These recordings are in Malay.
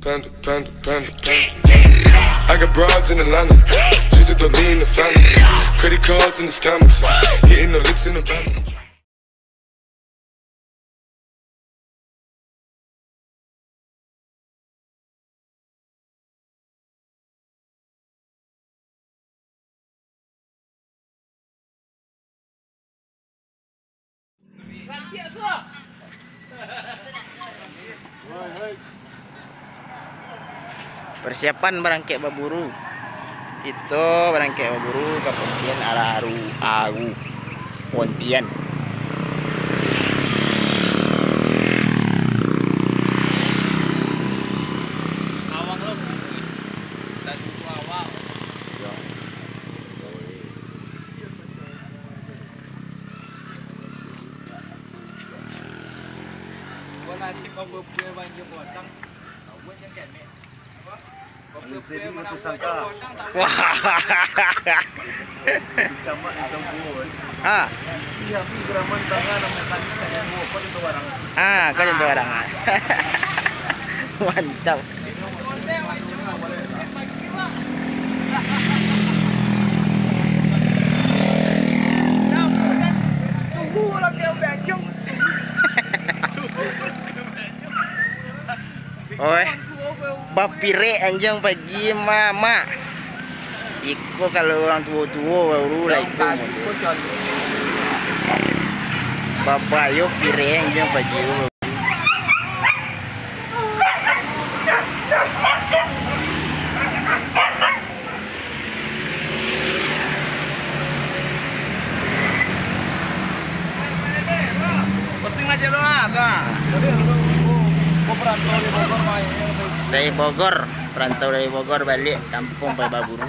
Panda, panda, panda, panda. I got broads in Atlanta, just to throw me in the family. Credit cards in the scammers, hitting the licks in the van. Persiapan berangkat berburu. Itu berangkat berburu ke Pontian Aru Pontian. Awak lo. Dan itu awak. Kau nasi kau berpuai banjir potong. Kau buat yang kene. Jadi itu sangka. Wah. Kecamatan Tanjung. Ah. Iya, tapi geraman tangan namanya kayak mau kau itu orang. Ah, kau itu orang. Mantap. Oi, bapire anjing pagi mama. Iko kalau orang tua-tua baru lah itu. Bapak yo pire anjing pagi. Posting aja dong ah. Dari Bogor, perantau dari Bogor balik kampung Berburu.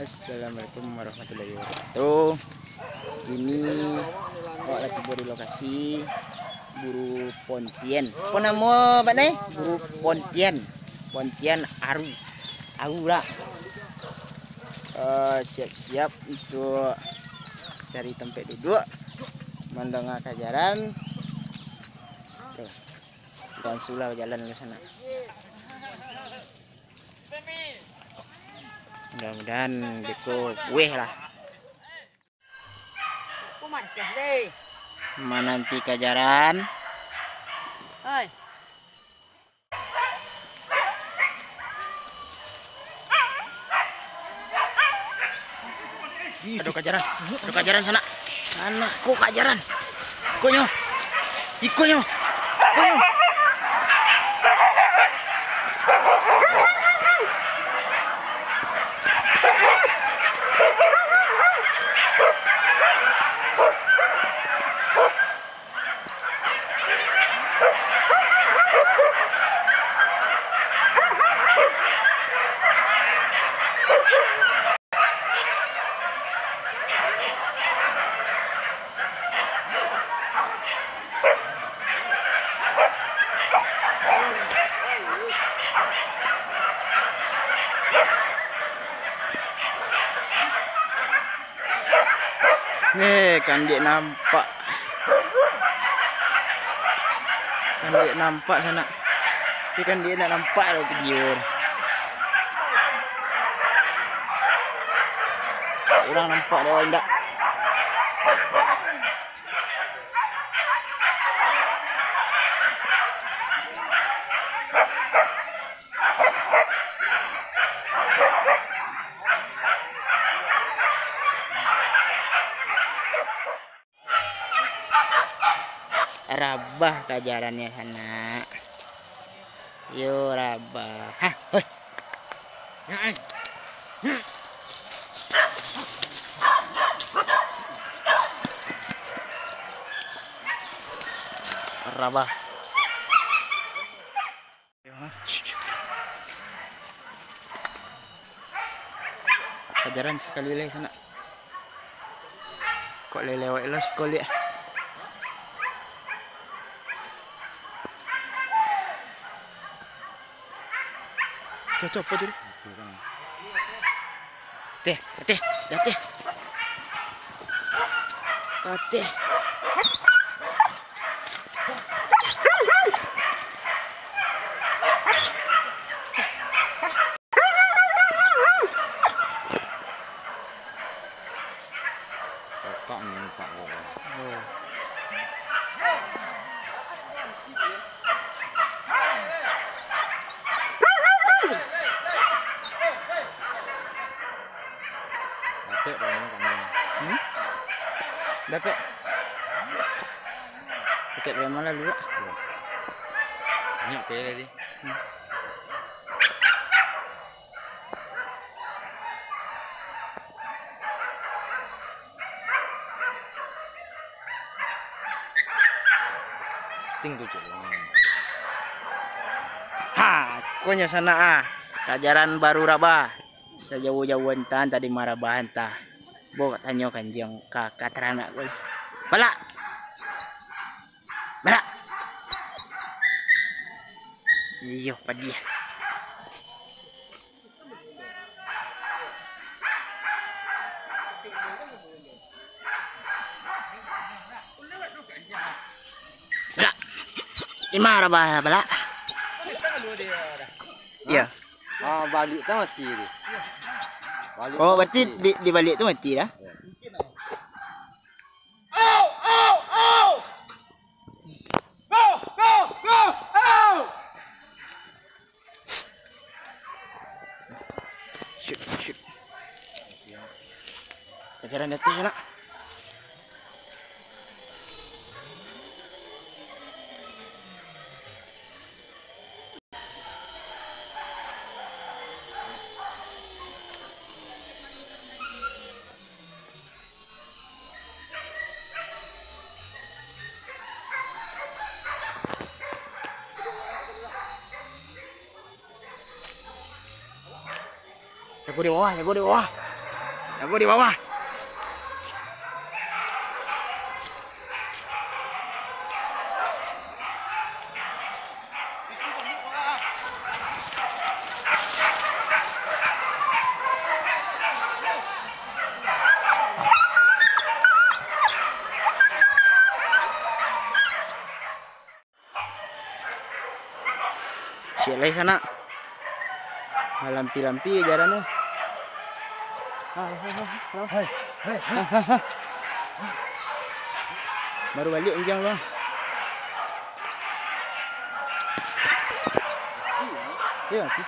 Assalamualaikum warahmatullahi wabarakatuh. Ini kok lagi di lokasi Buru Pontian. Apa nama bana? Buru Pontian. Pontian Aru lah. Siap-siap untuk cari tempat duduk, mendengar kajaran. Dan sulah jalan ke sana. Mudah-mudahan beko kue lah. Menanti kajaran. Hai. Aduh kajaran sana. Sana, kok kajaran. Konyo. Ikonyo. Konyo. Kan dia nampak. Kan dia nampak sana. Tapi kan dia nak nampak dah video. Orang nampak dah orang tak. Rabah kajarannya sana. Yo rabah. Hah, hoi. Rabah. Kajaran sekali lagi sana. Kok lewat lo sekolah. Cocok apa dulu? Teh. Dapat. Pakai berapa malam dulu? Banyak pay tadi. Tinggu je. Ha, konya sana kajaran baru rabah. Sejauh-jauhan tan tadi marabahan tah. Bo tanyo kanjeng kakak teranak gue. Bala. Iyo padi. Bala. Ima rabah bala. Iya. Ah, balik tu mati dia. Oh, berarti di balik tu mati dah. Shoot. Kajaran itu je nak. Jago di bawah. Sialai sana. Lampi-lampi jalannya. Hai. Baru balik enjang bang. Iya sih.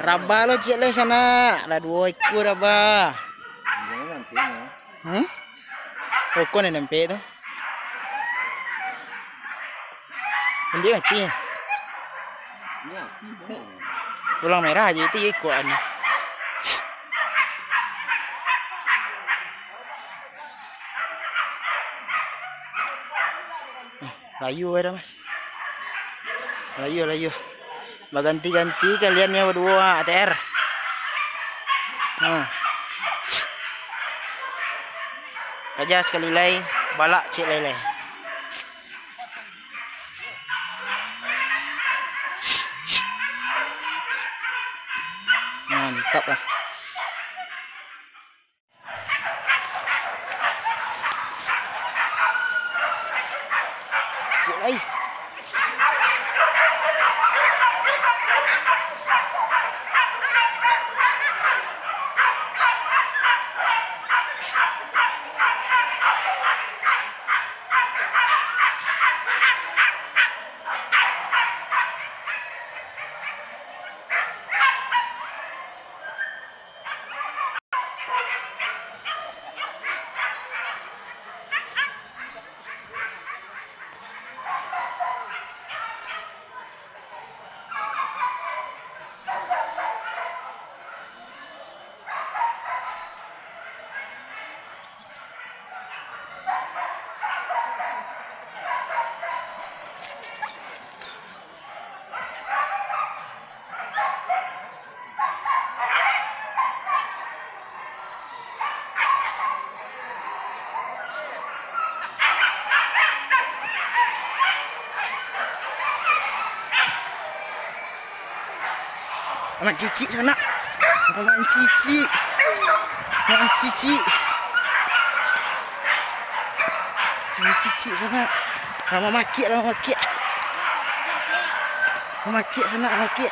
Rabah lo cik le sana. Lah 2 ekor rabah. Oh, kau ni nampak tu. Dia mati. Tulang merah aja itu ekor ni. Layu ada mas. Layu. Berganti-ganti kaliannya berdua ATR. Aja sekali lagi balak cik lele. Mantap lah. Cik lagi. Anak cicik sana. Anak cicik. Anak cicik. Anak cicik sana. Lama makik. Makik sana, makik.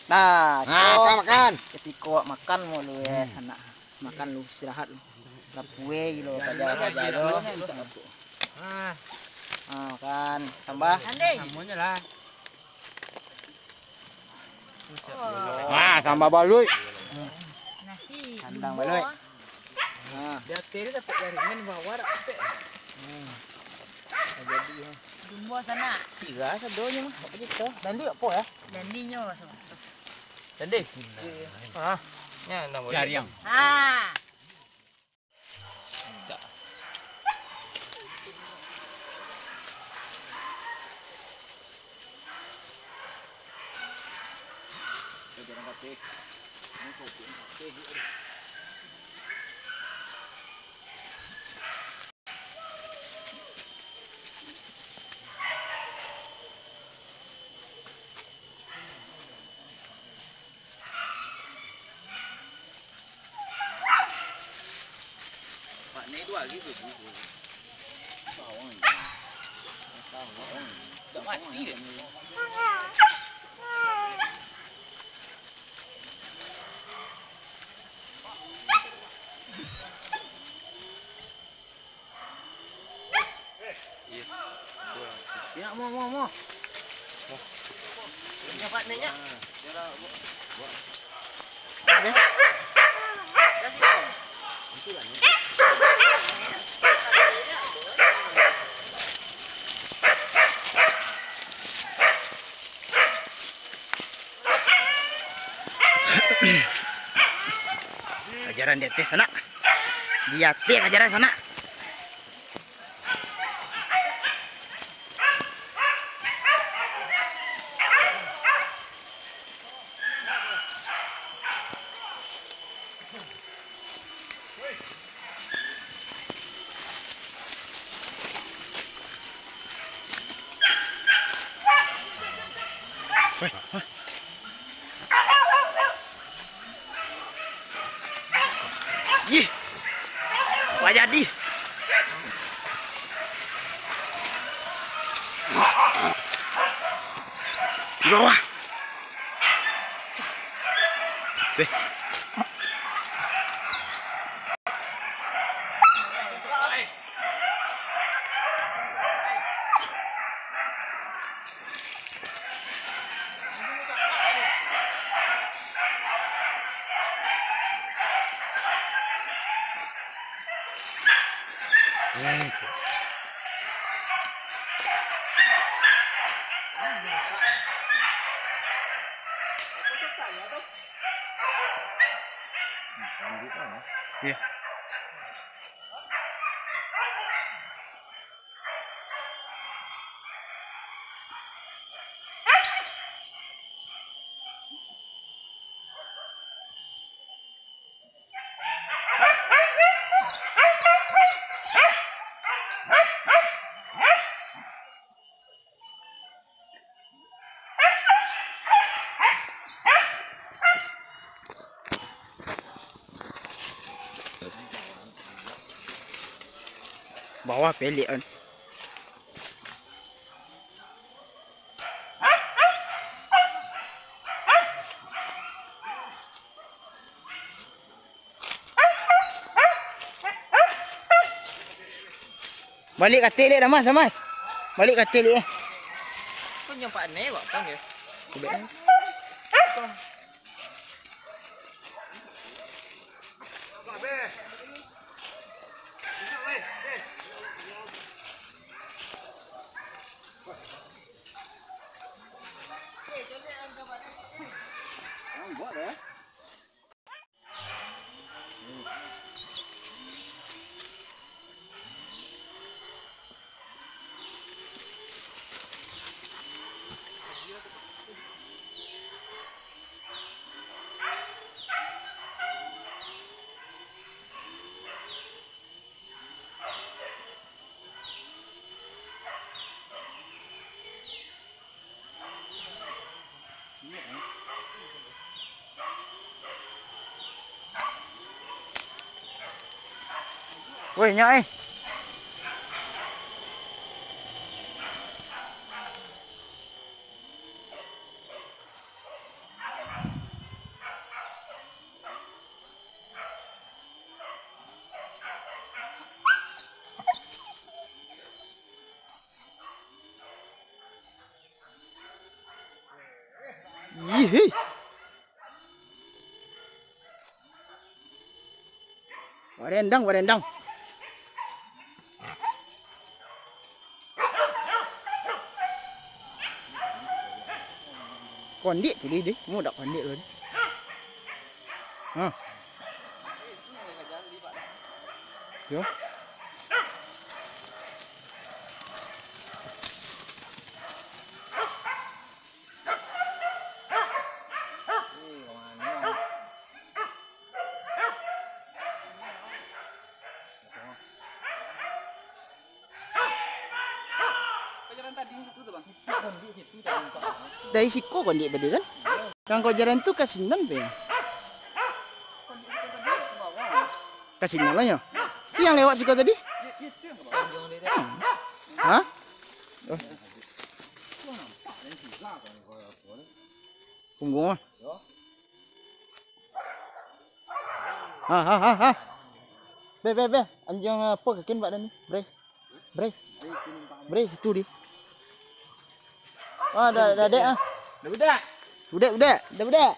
Nah, makan. Ketika makan mau lu ya, anak makan lu istirahat lu. Lapue gitu, kaja lo. Makan, tambah. Semuanya lah. Nah, tambah baluy. Nasi. Kandang baluy. Dia tiri dapat jaringan bawa dapat. Jadi ya. Jumbo sana. Siga sadonya mah apa gitu. Dan dia apa ya? Dan dinyo masuk. Tadi. Ya, nama jaring. Pak ni dua lagi tu. Ya, mau. Ini partnernya. Ajaran dia teh sana. Dia teh ajaran sana. Ih, wah jadi. Di bawah. Deh. Iya. Bawah pelik kan. Balik katil dia dah mas, mas. Balik katil dia. Kau nyampak aneh buat apa ya? Woi, nyak eh. Ih. Warendang. Kondik tu dia, mau dak kondik luôn. Ha. Yo. Dari siko kondik tadi kan? Yang kau jalan tu kasinan pe. Kasinan lah ya. Itu yang lewat siko tadi? Hah? Oh. Punggung ah. Ha. Be. Anjing apa kakin badan ni? Bre, itu di. Ah, dah dek ah. Dah budak.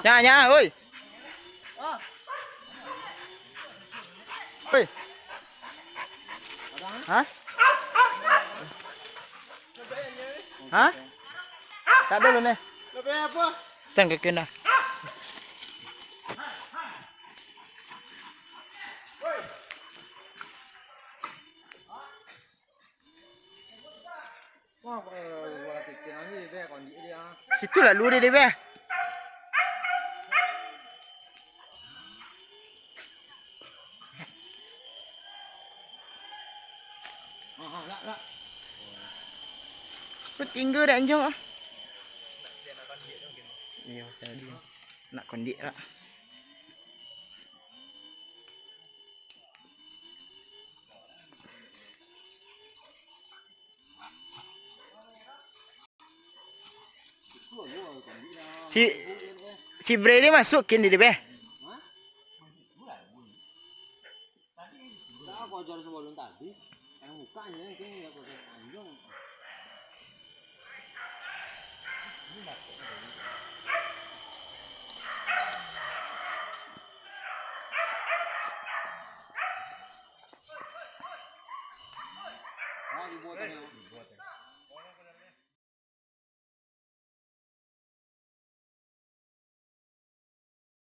Nya, oi. Oi. Hah? Tak dulu nih. Lebih apa? Tang ke kena. Wah, gua pikir ni dia kon dia. Situ lah lu dia be. Lah. Tinggal dah anjing ah. Iya, tadi. Nak kondik lah. Si Bre ni masukin di be. Dah aku ajar sebelum tadi. Yang mukanya yang kayaknya aku anjing. Dibuat.